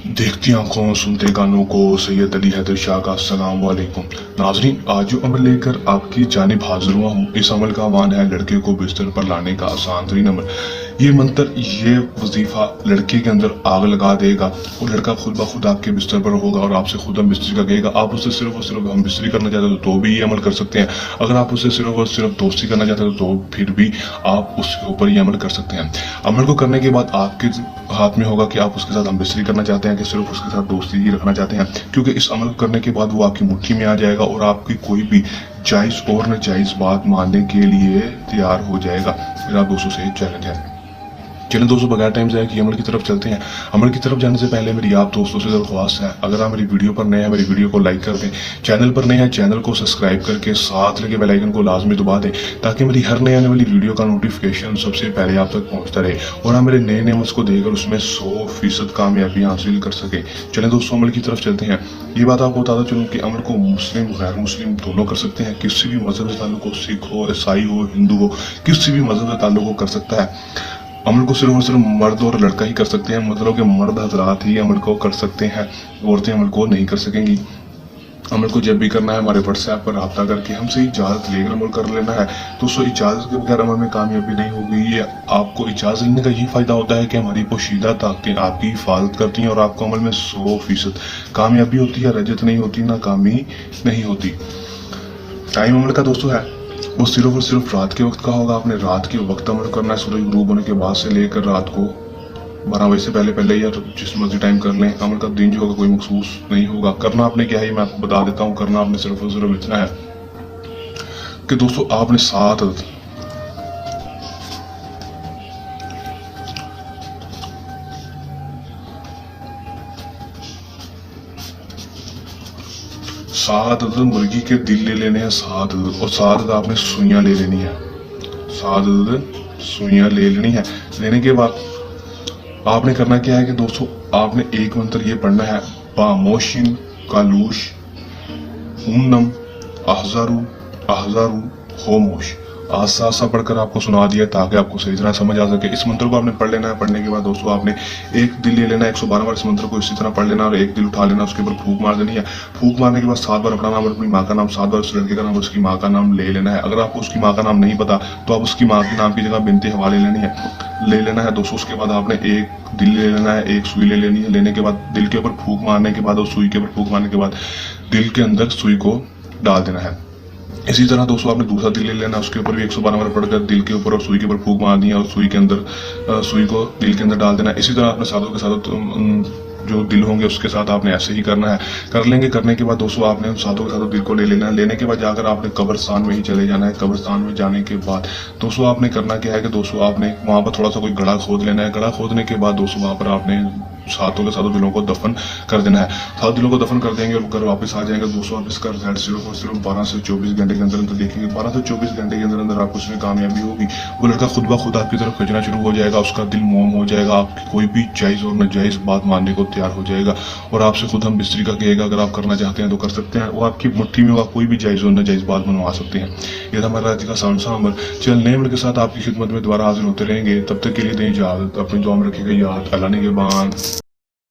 देखती आंखों सुनते कानों को सैयद अली हैदर शाह का अस्सलाम वालेकुम। नाजरीन, आज जो अमल लेकर आपकी जानिब हाजिर हुआ हूँ, इस अमल का आह्वान है लड़के को बिस्तर पर लाने का आसान तरीन अमल। ये मंत्र, ये वजीफा लड़के के अंदर आग लगा देगा और लड़का खुद ब खुद आपके बिस्तर पर होगा और आपसे खुद हम बिस्तरी का कहेगा। आप उससे सिर्फ और सिर्फ हम बिस्तरी करना चाहते हो तो भी ये अमल कर सकते हैं। अगर आप उससे सिर्फ और सिर्फ दोस्ती करना चाहते हो तो फिर भी आप उसके ऊपर ये अमल कर सकते हैं। अमल को करने के बाद आपके हाथ में होगा कि आप उसके साथ हम बिस्तरी करना चाहते हैं कि सिर्फ उसके साथ दोस्ती ही रखना चाहते हैं, क्योंकि इस अमल को करने के बाद वो आपकी मुट्ठी में आ जाएगा और आपकी कोई भी जायज और नाजायज बात मानने के लिए तैयार हो जाएगा। मेरा दोस्तों से चैलेंज है। चलिए दोस्तों, बगैर टाइम जाए कि अमल की तरफ चलते हैं। अमल की तरफ जाने से पहले मेरी आप दोस्तों से दरख्वास्त है, अगर आप मेरी वीडियो पर नए हैं मेरी वीडियो को लाइक कर दें, चैनल पर नए हैं चैनल को सब्सक्राइब करके साथ लगे बेल आइकन को लाजमी दबा दें ताकि मेरी हर नए आने वाली वीडियो का नोटिफिकेशन सबसे पहले आप तक पहुंचता रहे और आप मेरे नए नए उसको देकर उसमें 100% कामयाबी हासिल कर सके। चलें दोस्तों, अमल की तरफ चलते हैं। ये बात आपको बताता चलूँ कि अमल को मुस्लिम गैर मुस्लिम दोनों कर सकते हैं। किसी भी मजहब से ताल्लुक हो, सिख हो, ईसाई हो, हिंदू हो, किसी भी मजहब से ताल्लुक हो कर सकता है। अमल को सिर्फ और सिर्फ मर्द और लड़का ही कर सकते हैं, मतलब कि मर्द हजरात ही अमल को कर सकते हैं, औरतें अमल को नहीं कर सकेंगी। अमल को जब भी करना है हमारे व्हाट्सएप पर रब्ता करके हमसे इजाज़त लेकर अमल कर लेना है। दोस्तों, इजाज़त के बगैर अमल में कामयाबी नहीं होगी। ये आपको इजाज़त लेने का यही फ़ायदा होता है कि हमारी पोशीदा ताकतें आपकी हिफाजत करती हैं और आपको अमल में 100% कामयाबी होती है, रजत नहीं होती, नाकामी नहीं होती। टाइम अमल का दोस्तों है वो सिर्फ और सिर्फ रात के वक्त का होगा। आपने रात के वक्त अमल करना है, सूरज गुरूब होने के बाद से लेकर रात को 12 बजे से पहले पहले या जिस मर्जी टाइम कर लें। अमल का दिन जो होगा कोई मखसूस नहीं होगा। करना आपने क्या है मैं आपको बता देता हूँ। करना आपने सिर्फ और सिर्फ इतना है कि दोस्तों आपने 7 अदद मुर्गी के दिल ले लेने हैं, 7 अदद, और 7 अदद आपने सुइयां ले लेनी है। 7 अदद सुइयां ले लेनी है। लेने के बाद आपने करना क्या है कि दोस्तों आपने एक मंत्र ये पढ़ना है, बामोशिन कालूश ऊनम अहजारू अहजारू होमोश। आसा आसा पढ़कर आपको सुना दिया ताकि आपको सही तरह समझ आ सके। इस मंत्र को आपने पढ़ लेना है। पढ़ने के बाद दोस्तों आपने एक दिल ले लेना है, 112 बार इस मंत्र को इसी तरह पढ़ लेना और एक दिल उठा लेना, उसके ऊपर फूंक मार देनी है। फूंक मारने के बाद 7 बार अपना नाम और अपनी माँ का नाम, 7 बार उस लड़के का नाम और उसकी माँ का नाम ले लेना है। अगर आपको उसकी माँ का नाम नहीं पता तो आप उसकी माँ के नाम की जगह बिनते हवाले ले लेना है दोस्तों। उसके बाद आपने एक दिल ले लेना है, एक सुई ले लेनी है। लेने के बाद दिल के ऊपर फूंक मारने के बाद और सुई के ऊपर फूंक मारने के बाद दिल के अंदर सुई को डाल देना है। इसी तरह दोस्तों आपने दूसरा दिल ले लेना, उसके ऊपर भी 112 बार पढ़कर दिल के ऊपर और सुई के ऊपर फूंक मारनी है और सुई के अंदर सुई को दिल के अंदर डाल देना है। इसी तरह आपने साधों के साथ जो दिल होंगे उसके साथ आपने ऐसे ही करना है। कर लेंगे। करने के बाद दोस्तों आपने उन साधों के साथ दिल को ले लेना है। लेने के बाद जाकर आपने कब्रिस्तान में ही चले जाना है। कब्रिस्तान में जाने के बाद दोस्तों आपने करना क्या है कि दोस्तों आपने वहां पर थोड़ा सा कोई गड़ा खोद लेना है। गड़ा खोदने के बाद दोस्तों वहां पर आपने सातों के सातों दिलों को दफन कर देना है। 7 दिलों को दफन कर देंगे और घर वापस आ जाएंगे। दोस्तों आप इसका रिजल्ट सिर्फ और सिर्फ 12 से 24 घंटे के अंदर अंदर देखेंगे। 12 से 24 घंटे के अंदर अंदर आपको उसमें कामयाबी होगी। वो लड़का खुद ब खुद आपकी तरफ खींचना शुरू हो जाएगा, उसका दिल मोम हो जाएगा, आपकी कोई भी जायज और नाजायज बात मानने को तैयार हो जाएगा और आपसे खुद हम बिस्तरी का कहेगा। अगर आप करना चाहते हैं तो कर सकते हैं। वो आपकी मुट्ठी में होगा, कोई भी जायज और नाजायज बात मनवा सकते हैं। यह था हमारा आज का सा अमल। चल नए अमल के साथ आपकी खिदमत में दोबारा हाजिर होते रहेंगे। तब तक के लिए दें इजाजत। अपनी दुआ में रखिएगा याद। अल्लाह ने के बाद।